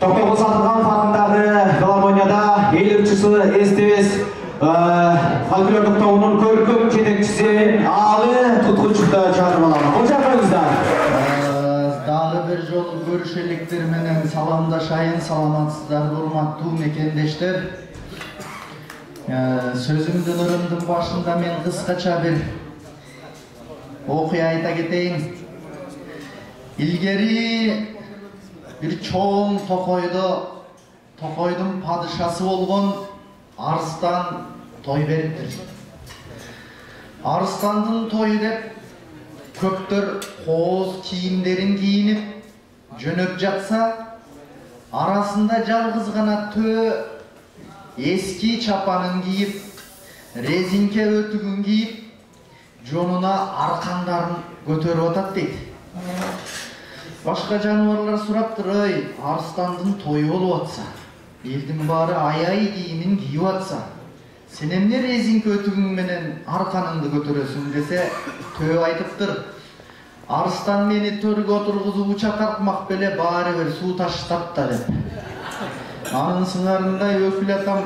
To'xtog'u Satılgan farkındagi Filharmoniyada el ırçısı Estes folklorluk тобунун көркөм жетекчиси Алы Туткунчук'ta çağırып alalım. Hoş geldinizler. Dagы bir жолу көрүшеликтер менен саламдашайын, саламатсыздар урматтуу мекендештер. Sözümdün ырымдын башында мен кыскача bir окуя айта кетейин. Илгери bir çoğun Tokoydun padişası olgun Arslan toy beriptir. Arslandın toyu dep köptөр koz kiyimlerin giyinip jönöp жатса, arasında жалгыз гана eski çapanın giyip, rezinke ötügün giyip, jonuna arkandарын götörüp atat deydi. Başka canavarlar suraptır, ey Arslandın toyu olup atsa, elдің bari ayay giyimin giyip atsa, sen emne rezinke ötügün menen arkanыңды götörösün dese, tö aytıptır. Arslan meni törgө oturguzup uça tartmak bele bari bir su taştap da dep. Anın sınarında ökül atam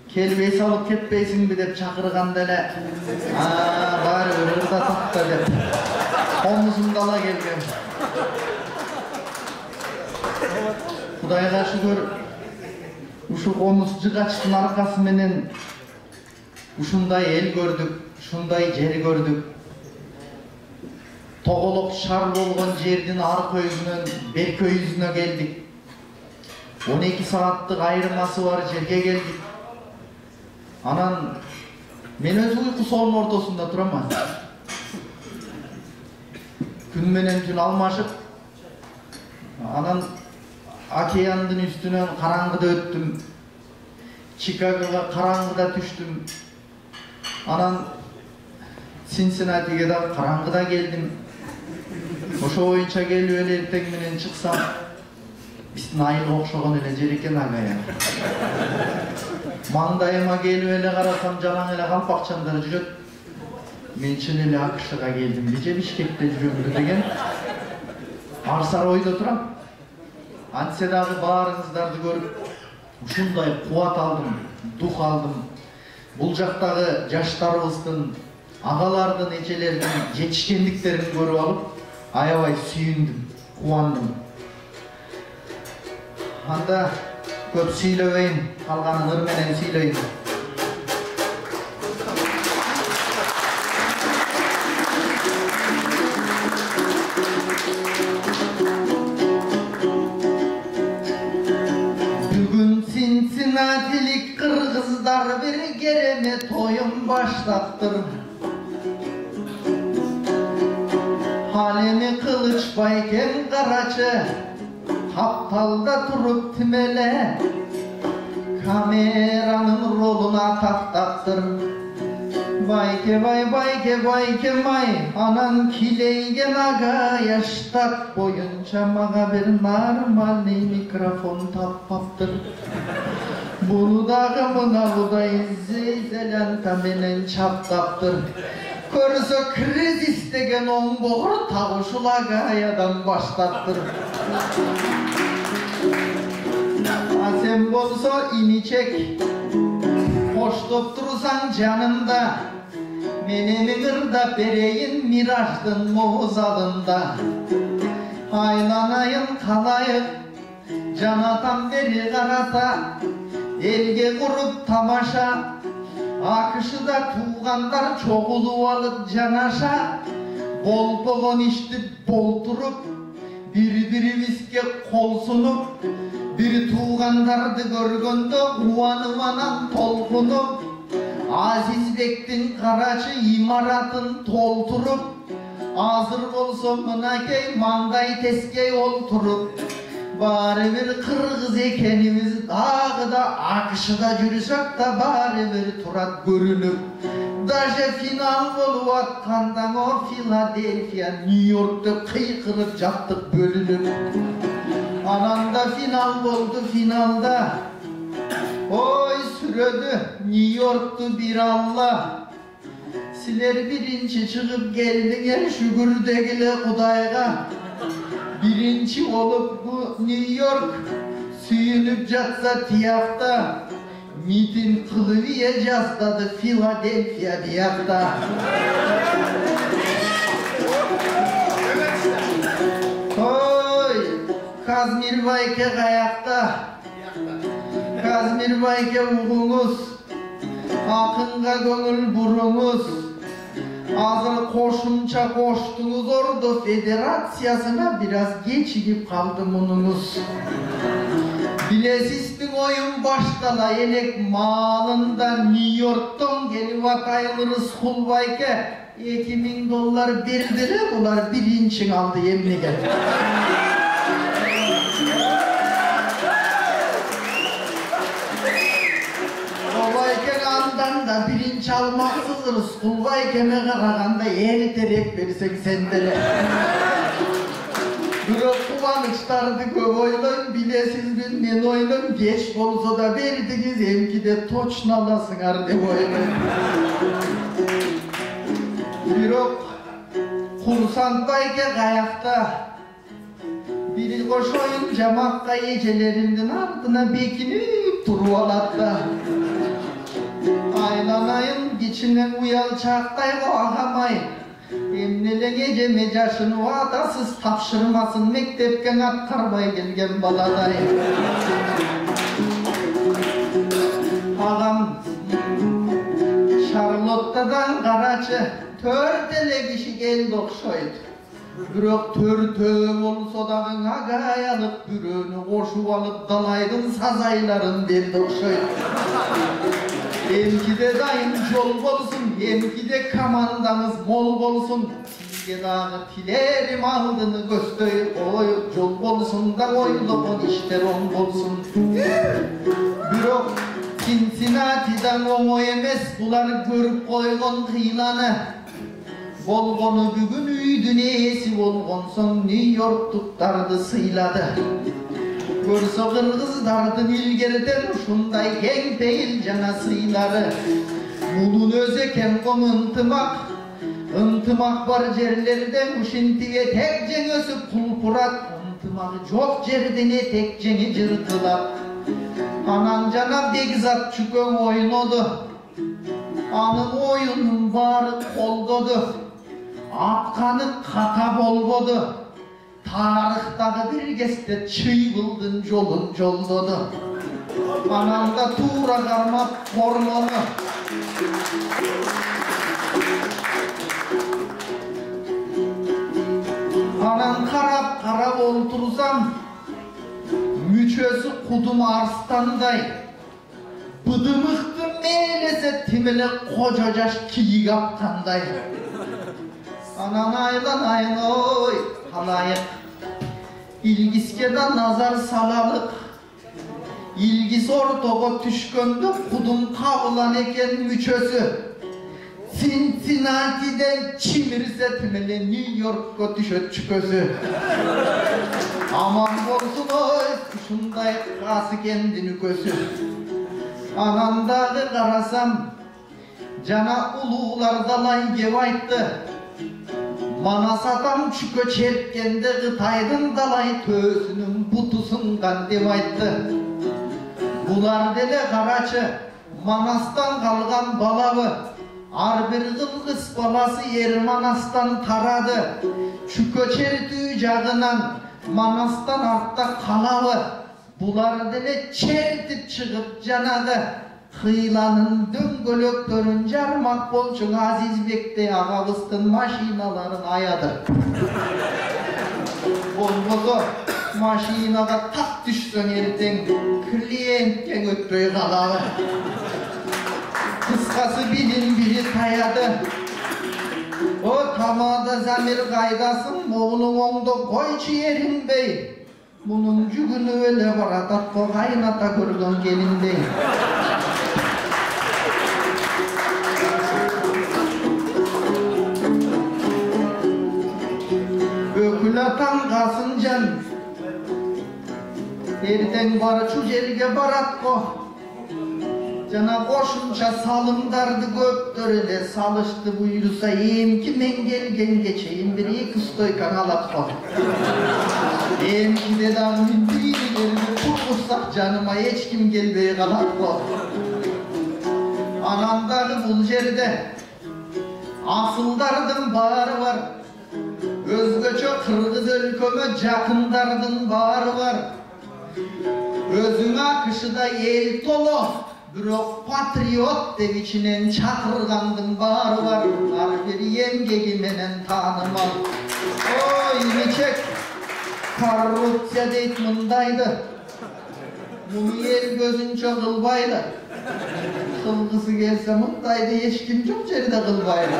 kelbey salıp ketpeysin mi dep çakırganda ele bari ırda tapta dep omuzumda ala gelgen. Kudayga şükür uşu omuz jıgaçtın arkası menen uşunday el gördük, şunday jer gördük. Toğoluk şar bolgon жердин arka yüzünden berke yüzüne geldik. 12 saatlik ayırması var, жерге geldik. Anan, men öz uyku soğunun ortasında duramam. Gün menen tün almaşıp, anan Okeyandın üstüne karangıda öttüm. Chicago'ga karangıda düştüm. Anan Cincinnati'ye de karangıda geldim. Oşo boyunça geliyor ele erteң menen çıksam, bizdin ayıl okşoğun ele jer eken agaya. Mаңдайыма келип эле карасам жалаң эле калпакчандар жүрөт. Мен чын эле АКШга келдим, бije Бишкекте жүрөмдү деген арсар ойдо турам. Антсе дагы баарыңыздарды көрүп, ушундай кубат алдым, дух алдым. Бул жактагы жаштарыбыздын, агалардын, эжелердин жетишкендиктерин көрүп алып, аябай сүйүндүм, кубандым. Анда көп сүйлөбөйүн, калганын ыр менен сүйлөйүн. Бүгүн Cincinnati'lik кыргыздар bir керемет тоюн баштаптыр. Halemi Kılıç Bayken Karaçı Kaptalda turup tümele kameranın roluna taktaktır. Bayke bay bayke bayke may anan kileygen aga yaştak boyunca maga bir normalni mikrofon tapaptır. Bunu dağı mınalı da izzeydelen tamenen çaptaptır. Körüsü kriz istegen on boğur tavuşulaga ayadan baştattır. Sen bolsa ini çek, hoştop dursan canımda, menemin ırda bereyin mirajdın moğuzalında. Aylanayın kalayık, canatan beri karata, elge kurup tamaşa, akışıda tuğanlar çoğulup alıp canaşa, bol boğun içti bolturup, bir-birimizge kol sunup, bir tuğandardı görgöndө uanıp anam tolkunup, Azizbek'tin Karaçı imaratın tolturup, azır bolsa mınakey mаңдай teskey olturup, bari bir kırgız ekenimiz dağı da akışıda жүрүсөк da bari bir turat görünüp, daje final bolup atkanda o Philadelphia, New York'ta kıykırıp jattık bölünüp. Ananda final boldu finalda, oy sürödü New York'tu bir Allah. Siler birinci çıkıp geldiler şükür degile Kudayga. Birinci olup bu New York Suyunup jatsa tiyakta, mitin kılıviye jazdadı Philadelphia diyakta. Oy, Kazmir Bayke kayakta, Kazmir Bayke uğunuz, akınga gönül burunuz, azır koşunça koştunuz ordu federasyasına biraz geçip kaldı mununuz. Bilesizдің oyun baştala elek malında New York'tan gelip vakayılırız Hulbayke $2000 berdiler, ular birinçin aldı emnigen. Hulbayken andan da birinç almaksızırız Hulbaykeme karaganda erterek versek sendere. Bırak kuvanıçlardı köp oynan, bilesizbin men oynan, geç bolsa da berdiniz, emki de toçnalasыңар dep oynan. Bırak Kursant Bayke kayakta, biri koş oyun jamakka ecelerimdin ardına bekinip turup alatda. Aylanayın geçinen uyal çaktay koğamay. Emnele geceme yaşını vadasız tapşırmasın mektepken atkarmay gelgen baladay. Ağam Charlotte'dan Karaçı 4 kişi geldi okşaydı. Bürok törtö olsa dağın agay alıp büröğünü koşup alıp dalaydın sazayların berdi okşaydı. Emki de dayın yol bolsun, emki de kamandanız mol bolsun. Sizge dağı tilerim aldığını gösterip oy yol bolsun da oylupun işler on bolsun. Bürok Cincinnati'den omo emes, bular görüp koygon kıylanı. Bolgonu bugün üydün esi bolgon son New York'tuklardı sıyladı. Görse kırgızlardın ilgerden şunday keng değil canasıyları. Bunun özü kengom ıntımak var yerlerden uşintiye tek cen ösüp kulpurat. Intımak çok cerdine tek ceni cırtılar. Anan cana begzat çükön oynadı. Anın oyunun barı kolgodu. Atkanı kata bolgodu. Tarıhtağı bir geste çıybıldın jolun joldodu. Ananda tuğra karmak hormonu. Anan karap oltursam müçösü kudum arstanday. Bıdımıktı meylese timile kocacaş kiyi kaptanday. Anan ayın oy halayık. İlgiske da nazar salalık. İlgisi ortoğa tüşkönde kudum kavılan eken müçösü. Cincinnati'den çimirse timile New York'a düşöt çüközü. Aman bolsun oy kuşunday kası kendini közü. Anandağı karasam cana ulular dalay gevayttı. Manas atam çükö çertkende Gıtaydın dalay tösünün butusundan devayttı. Bular dele Karaçı Manas'tan kalgan balavı. Ar bir kılgıs balası yer Manas'tan taradı. Çükö çertüğü jagınan Manas'tan artta kalavı. Bular dele çertip çıkıp canadı. Kıylanın döngölöktörün jarmak bolçun Azizbek'te ağabıstın maşinaların ayadı. Olmadı maşinaga tak düşsön erten kliyentken öttöy kalalı. Kıskası biri tayadı. O tamada zamir kaydasın oğlum oğda koyçu yerin bey. Bunun cügünü öyle baratat ko kaynata görgön gelindey. Ökülatan kasıncan erten barı şu yerge barat ko. Cana koşunca salımdardı göktörele salıştı buyursa emki men gelgen geçeyim bir iki stoykan alat ko. Emki de dağın birilerini kursak canıma hiç kim gelmeye kalar bu. Anamdağı bul yerde asıldardın bağrı var. Özgöçe Kırgız өлköme jakındardın bağrı var. Özüne kışıda el tolu, bирок patriot деп içinen çakırgandın bağrı var. Har bir emgegi menen tanımal. Oy meçek, korrupsiya deyt mındaydı. Bunu el gözünçe kılbaydı. Kılgısı gelse mındaydı, hiç kim çok жерде kılbaydı.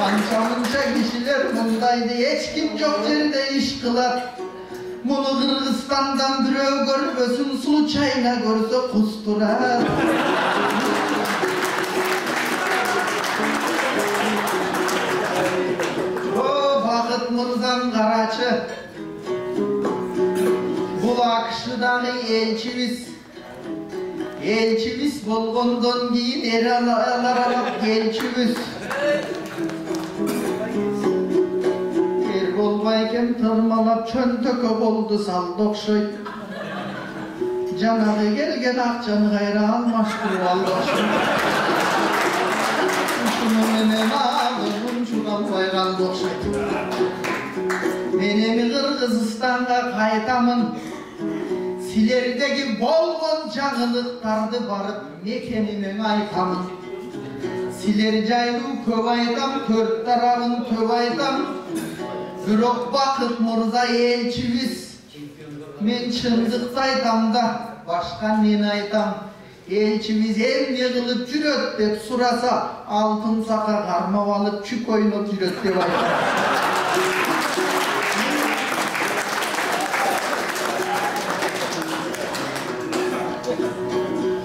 Ança kişiler mındaydı, hiç kim çok жерде iş kılar. Bunu Kırgızstan'dan biröv görmösün, sulu çayla görse kusturar. O Bakıt Mırzan Karaçı, bu Akşı'dağı elçimiz bolgondan keyin eralar alap elçimiz. Bolbayken tırmalap çöntökö boldu saldı okşoy. Janağı gelgen akçanı gayra almaştır aldaşım. Şunu menen ağırın şuran baygaldı okşoy. Menemi Kırgızstan'a kaytamın. Silerdeki bolgon жаңылыктарды barıp mekenime aytamın. Siler jaylı köp aytam, tört tarafın töp aytam. Bирок Bakıt Mırza elçimiz, men çındıkta aytam da, başka men aytam. Elçimiz emne kılıp jüröt dep surasa, altın saka karmap alıp çük oynop jüröt dep aytam.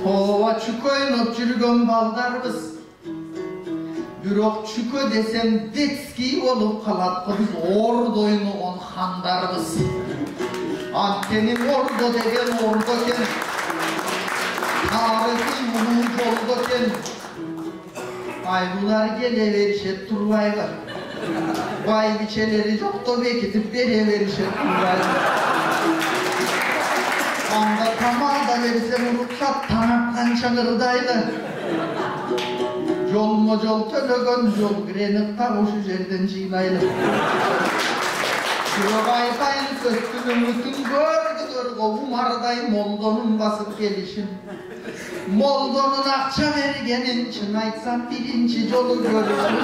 Ova çük oynop jürgön baldarbız. Bирок çükö desem detski olup kalat, biz ordoyunu on handarbız. Antenim ordo degen ordoken, tarihi ulu joldoken. Aybular gele verişet turbaylar. Bay biçeleri jokto bekitip bere verişet turbaylar. Anda tamada versem ruhsat tanapkan çağırdaydı. Jolma jol tölögön jol girenip tavuшу жерден жыйнайлы. Бирок айтайын көстүнүн бүтүн көргүлөргө умардай молдонун басып келишин. Молдонун акча бергенин чын айтсам биринчи жолу көрүшүм.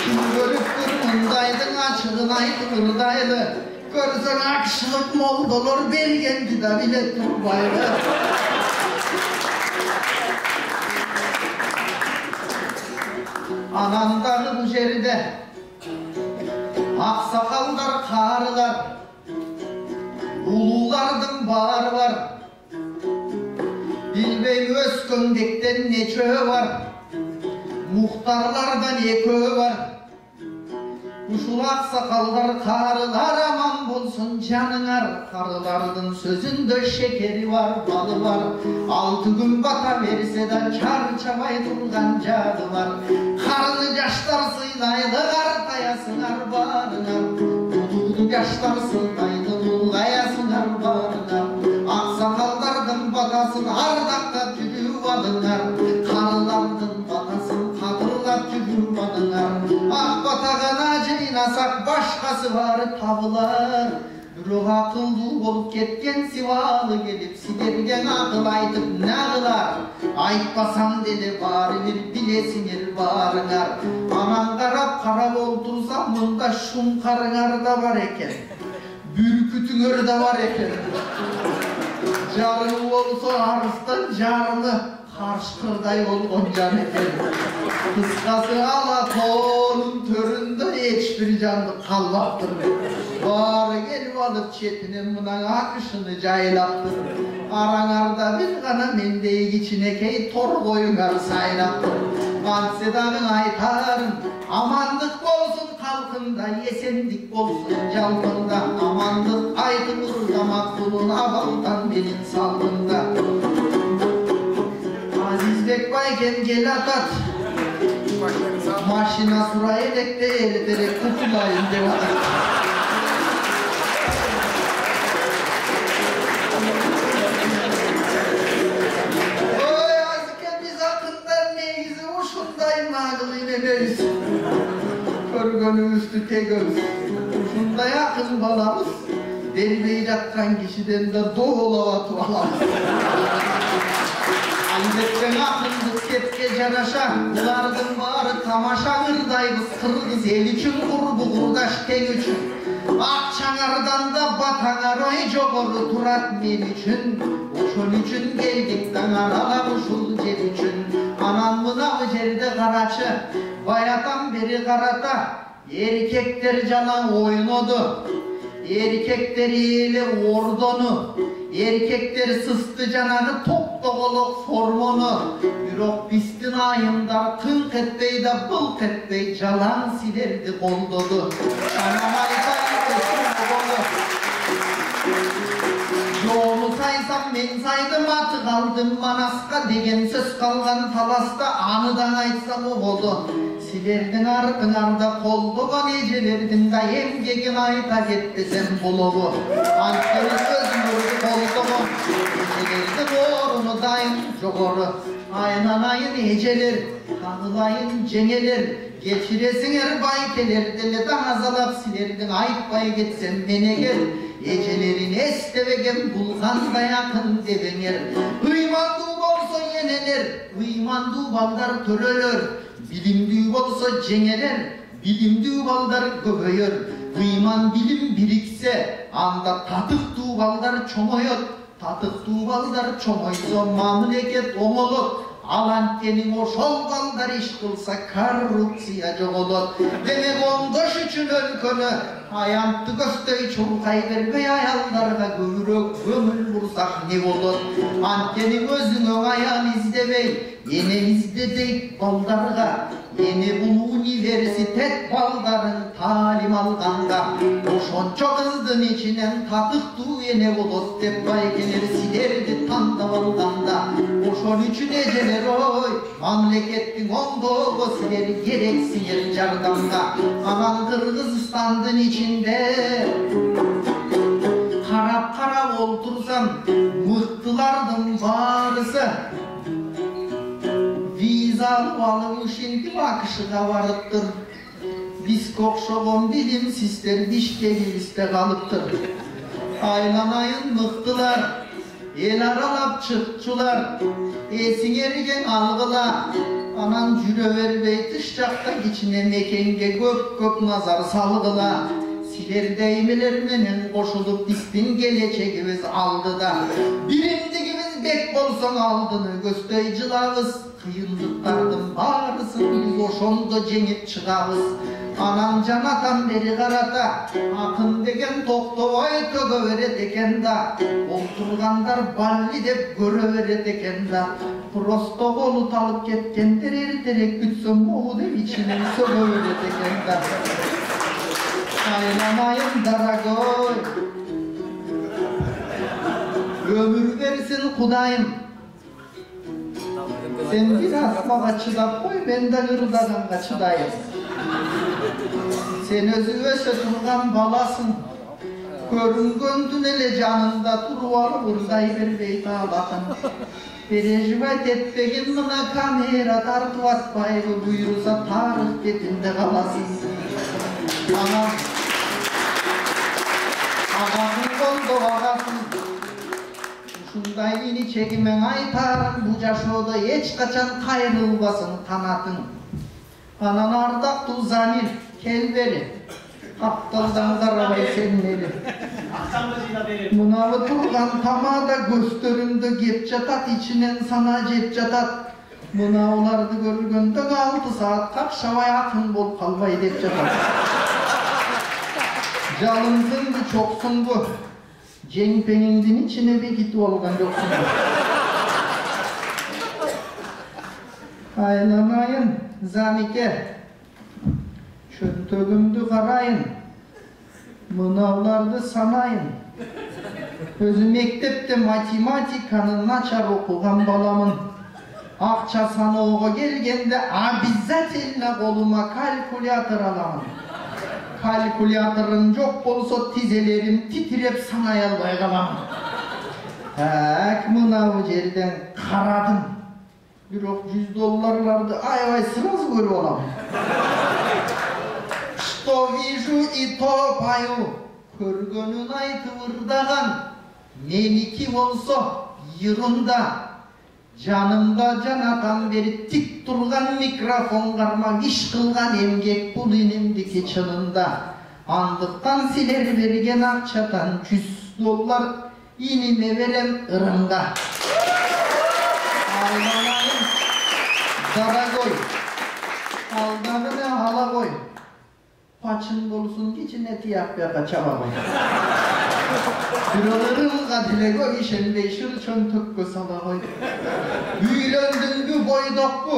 Ким көрүптүр мындайдын ачыгын айтып ырдайлы. Көрсөң акшылык молдолор бергенди да биле турбайлы. Anandağı bu жерде aksakallar, karılar, ululardın bağrı var. Bilbeyim Özköndekten neçö var, muhtarlardan ekö var. Uşul aksakallar, karılar aman bolsun canınar. Karılardın sözünde şekeri var, balı var. 6 gün bata verse de çarçabay durgan cadı var. Karlı yaşlar sıynaydı, kartayasınar barınar. Ududu yaşlar sıynaydı, ulgayasınar barınar. Aksakallardın batasın ardakta tülü vadınar. Karılardın batasın kadırlar tülü vadınar. Ah batagana jıynasak başkası var tabılar. Bирок akıllı bolup ketken sivalı gelip sidergen akıl aytıp ne kılar? Aytpasam dedi bari bir bilesinger barınar. Aman karap oltursa mında şun karınar da var eken. Bürkütüngör da var eken. Jarı olsa arıstan jarını karşıkırday olgon can eken. Kıskası Alatonun töründe hiçbir canlı kallaptır. Bari gelip alıp çetinin mınan akışını caylaptır. Aranarda bir gana mendeyi içinekey tor koyungar saylaptır. Kansedağın aytarın amandık bolsun kalkında, yesendik bolsun jalkında. Amandık aytılır da maktulun abaldan benim saldında. Azizbek bayken gel atat. Maşina surayı dekte eriterek kutulayın devat. könümüzdü tegöz. Uşunday akın balamız, delbey жатқан kişiden de doğulavatı alamız. Albetten akındık sepke janaşa, bulardın bari tamaşa ırdaybız, kırgız el üçün kurbu kurdaş ten üçün. Akçaңардан da батаңар ой жогору турат мен үчүн, ошон үчүн келдик таңаралап ушул жер үчүн. Анан мынау жерде карачы, баятан бери карата, эркектер жалаң ойноду, эркектер эле ордону, эркектер сысты жанагы топтоголок формону. Бирок биздин айымдар тыңк этпей да былк этпей жалаң силерди колдоду. Анан Жолу сайсам мен сайдым, аты калдым Манаска деген сөз калган таласта, аныдан айтсам болду. Силердин артыңарда колдогон эжелердин да эмгегин айта кетпесем болобу. Анткени өзүңөрдү колдогон эжелердин орunu дайым жогору. Айынан айын эжелер, кагылайын жеңелер, кечиресиңер байкелер деле таңазалап силердин айтпай кетсем менегер. Ежелерин эстебеген булгандай акын дебеңер. Ыймандуу болсо энелер, ыймандуу балдар төрөлөр. Билимдүү болсо жеңелер, билимдүү балдар көбөйөр. Ыйман билим бириксе, анда татыктуу балдар чоңойот. Татыктуу балдар чоңойсо мамлекет оңолот. Алантенин ошол балдар иш кылса коррупция жоголот. Демек оңдош үчүн өлкөнү аянтты көздөй чуркай бербей аялдарга көбүрөөк көңүл бурсак не болот? Анткени өзүңө аян издебей, эне изде дейт балдарга. Эне бул университет балдарын таалим алганга, ошончо кыздын ичинен татыктуу эне болот деп байкелер силерди тандап алганда. Ошон үчүн эжелер ой, мамлекеттин оңдоого силер керексиңер жардамга. Анан Кыргызстандын ичинде карап олтурсам, мыктылардын баарысы виза алып ушинтип АКШга барыптыр. Бизге окшогон билимсиздер Бишкегибизде калыптыр. Айланайын мыктылар, эл аралап чыкчулар, эсиңерген алгыла. Анан жүрө бербей тыш жакта кичине мекенге көп назар салгыла. Силердей эмелер менен кошулуп биздин келечегибиз алдыда. Биримдигибиз бек болсоң алдыны көздөй жылабыз. Кыйынлыктардын баарысын биз ошондо жеңип чыгабыз. Анан жанатан бери карата, акын деген токтобой төгө берет экен да, олтургандар балли деп көрө берет экен да. Просто болут алып кеткендер эртерээк бүтсөм могу деп ичинен сөгө берет экен да. Айланайым дорогой, өмүр берсин Кудайым. Sen biraz bana çıdap koy, ben de ırdaganга çıdayım. Sen özü öse turgan balasın, körüngöndün ele canında turup alıp ırday berbey dağlatın. Perejvat etpegin mına kamera tartıp atpayı buyursa tarih ketinde kalasın. Ağasın koldu ağasın. Ушундай мени чегимен айтарым, бу жашоодо эч качан кайрылбасын канатың. Анан ардактуу Замир, кел бери. Апталдан карабай сенмели. Мунабы турган тамада көздөрүндө кеп жатат, ичинен сана жеп жатат. Мына уларды көргөндө 6 саат капшабай акын болуп калбай деп жатат. Жалымсыңбы, чоксуңбу? Жеңпеңиңдин ичине бекитип алган жоксуң. Айланайын, Замике, чөнтөгүмдү карайын, мынауларды санайын. Өзү мектепте математиканы начар окуган баламын. Акча саноого келгенде обязательно колума калькулятор аламын. Kalkülatörüm yok bolsa tizelerim titrep sanay alбай kalam. Mınav жерден карадым. Бирок $100 аябай сразу көрүп алам. Что что вижу и то пою. Көргөнүн айтып ырдаган, меники болсо йырында. Жанымда жанадан бери тик турган микрофон кармак иш кылган эмгек бул инемдики чынында. Андыктан силер берген акчадан $100 иниме берем ырымга. Айналайын, дорогой, алдамыны ала кой. Пачын болсун кичине тияппяка чаба кой. Бирөөлөрүмга тилего ишенбей шыр чөнтөккө сала кой. Үйлөндүңбү, бойдокпу?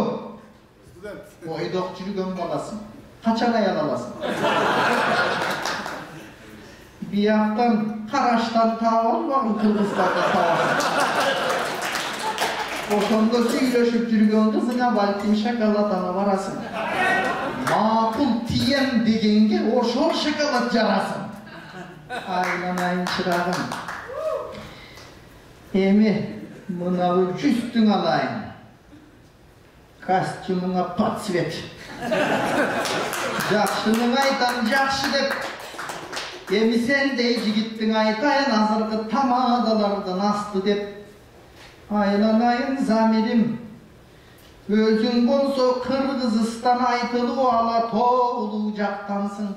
Бойдок жүргөн баласың. Качан аял аласың? Бияктан, караштан таап албагын, Кыргызстанда таап. Ошондо сүйлөшүп жүргөн кызыңа балким шоколад ала барасың. Макул тием дегенге ошол шоколад жарасың. Айланайын чырагым. Эми мынау 100-түң алайын. Костюмуңа под цвет. Жакшының айтан жакшы деп. Эми сендей жигиттің айтайын азыркы тамадалардан асты деп. Айланайын замирим. Өзүң болсо Кыргызстан айтылуу ала тоолуу жактансың.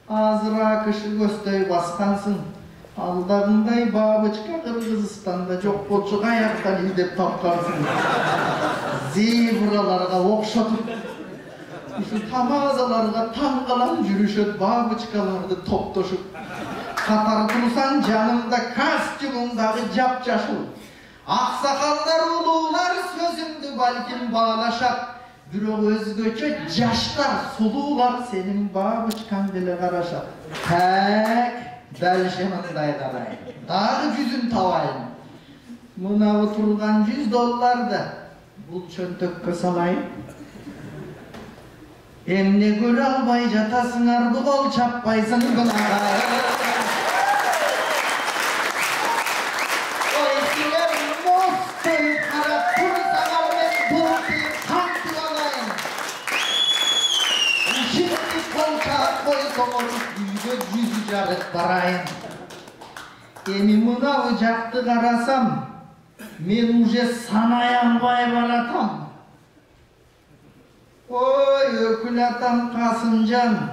Азыр акышы көздөй баскансың. Алдагындай бабычка Кыргызстанда жок болчу каяктан издеп тапкансың. Зебраларга окшотуп, ушу тамазаларга таң калам жүрүшөт бабычкаларды топтошуп. Катар турсаң жанымда костюмуңдагы жапжашыл. Аксакалдар улуулар сөзүңдү балким баалашат. Бирок өзгөчө жаштар, сулуулар сенин бабычкаң деле карашат. Так, дал ошондой карайын. Дагы жүзүн табайын. Мынабы турган $100 бул чөнтөккө салайын. Эмне көрө албай жатасыңарды кол чаппайсың кынагай. Жүзү жарык барайын. Эми мынабы жакты карасам, мен уже санай албай баратам. Ой, өкүл атам Касымжан.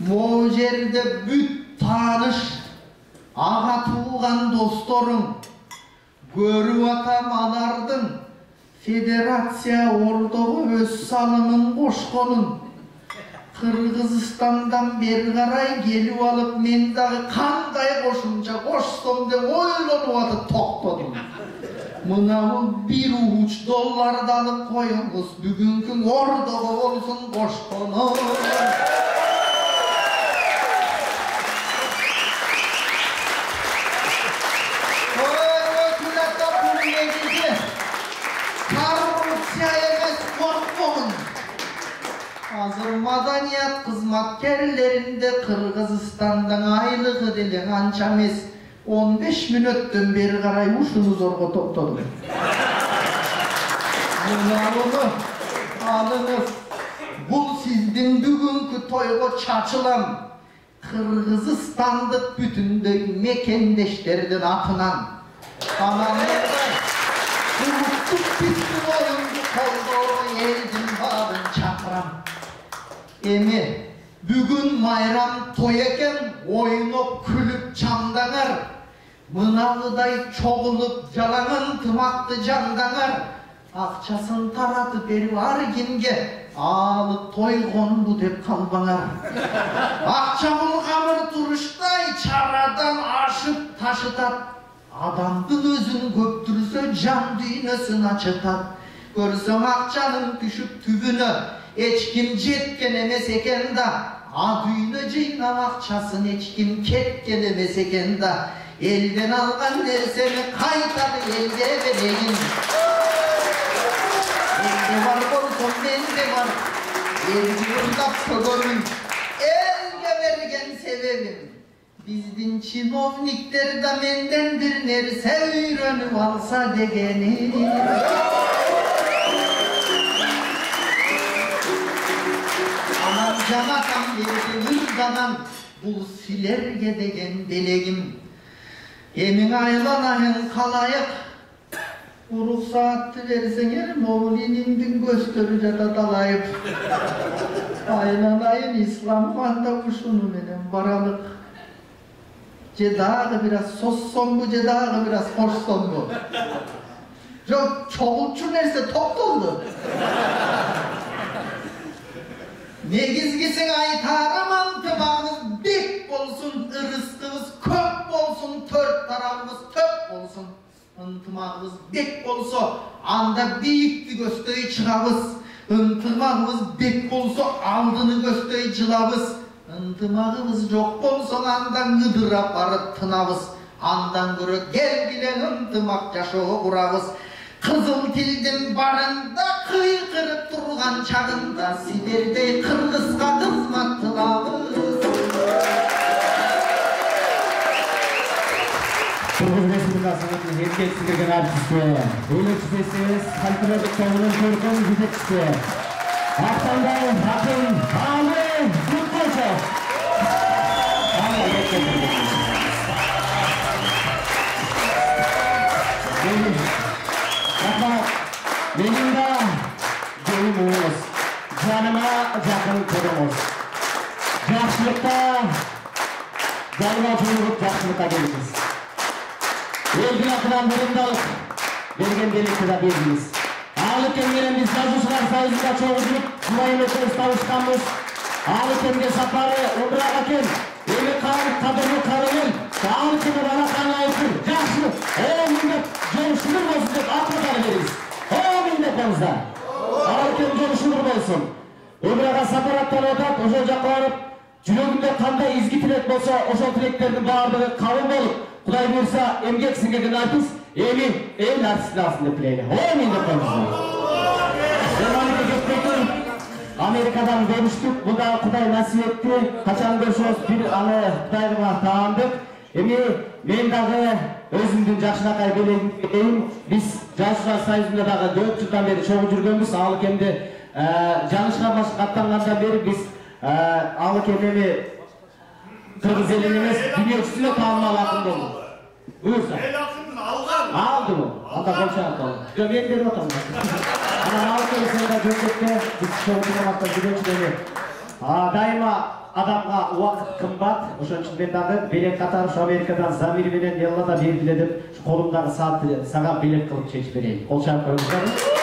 Могу жерде бүт тааныш, ага тууган досторуң. Көрүп атам алардын федерация ордого өз салымын кошконун. Кыргызстандан бери карай келип алып, мен дагы кандай кошумча кошсом деп ойлонуп атып токтодум. Мынабы $1 алып коюңуз, бүгүнкү ордого болсун кошкону. Коррупция эмес, коркпогун. Азыр маданият кызматкерлеринде Кыргызстандан айлыгы деле канча эмес, 15 мүнөттөн бери карай ушуну зорго топтодум. Мынабы алыңыз, бул сиздин бүгүнкү тойго чачылам. Кыргызстандык бүтүндөй мекендештердин атынан. Анан улуттук биздин оюнду колдоо элдин баарын чакырам. Эми бүгүн майрам той экен, ойноп күлүп чамдаңар. Мынагыдай чогулуп жалаңан тымакты жандаңар. Акчасын таратып берип ар кимге алып той конду деп калбаңар. Акча бул камыр туруштай чарадан ашып ташытат. Адамдын өзүн көптүрсө жан дүйнөсүн ачытат. Көрсөң акчанын түшүп түбүнө, эч ким жеткен эмес экен да. А дүйнө жыйнап акчасын эч ким кеткен эмес экен да. Элден алган нерсени кайтады элге берейин. Элде бар болсо менде бар. Элди ырдап көгөнүн элге берген себебим. Биздин чиновниктер да менден бир нерсе үйрөнүп алса дегени. Анан Жаматам берді ырзанан, бұл силерге деген белегім. Емің айланайын қалайық, рұқсатты берсеңер, Мовлиніңдің көстері жата талайып. Айланайын исламғанда ұшыны менен баралық. Жедағы біраз соссонбу, жедағы біраз қорсонбу. Жоқ, çoğulçu нәрсе топтолды. Негізгісің айтарым антымағыз бек болсын, ырыстығыз көп болсын, төрт тарабымыз төп болсын. Ынтымағымыз бек болса, анда биікті көстей шығабыз. Ынтымағымыз бек болса, алдыны көстей жылабыз. Ынтымағымыз жоқ болса, андан ыдырап барып тынабыз. Андан көрі келгілен ынтымақ жашоо құрабыз. Қызыл тілдің барында қиқырып тұрған шағында сіздердей қырғызға қызмат қыламыз. Кыргыз Республикасының еңбек сіңірген артисі, өнертпесіз фольклорлық тобының көркем жетекшісі, Ақтаңдай ақын Али Құтқошев. Менің да жолым оңыз, жаныма жақын көріңіз. Жақсылықта, жаныма жолығып жақсылыққа келіңіз. Елдің ақыдан бұрындалық, берген белекті да беріңіз. Алы кемгенен біз жазушылар сайысында çoğuşulup, Julayın ötürüz tavışkanımız. Алы kemge сапары Умраға кен, елі қалып қадырны қарымен, алы кемге бана қаны айтыр, жақсылық, о міндет жолшылыр болсын деп атматары беріңіз. О міндет болыңыздар. Алы кем жолшылыр болсын. Умраға сапар аттанып, ошол жаққа барып, жүрегінде қандай изги тілек болса, ошол тілектердің барлығы қабыл болып, Құдай бұйырса, емгек сіңірген артист, ел артистің астында тілейлі. О міндет болыңыздар. Америкадан görüştük, bu da Құдай nasip etti. Kaçan görüşüyoruz, bir anı Құдайға таандық. Мен дағы өзімдің жақшынақай белегім. Біз жазушылар сайысында дағы 4 жылдан бері шоғы жүргенбіз. Алы кемді жанышқа қаттанғандан бері біз алы кемеме қырғыз елін емес, дүние жүзіне танымал ақын болдық. Бұйырса. Aldı mı? Ata kolça atalım. Gömeğini verin atalım. Ama алы kemesinde gömekte biz şoğu çıkamakta güvençleri. Daima adamға уақыт қымбат. Ошон үчүн мен дагы белек катары ушу Америкадан Замир менен Эллада белгиледип, колумдагы саатты сага белек кылып чечип берейин. Кол чаап коюңуздар.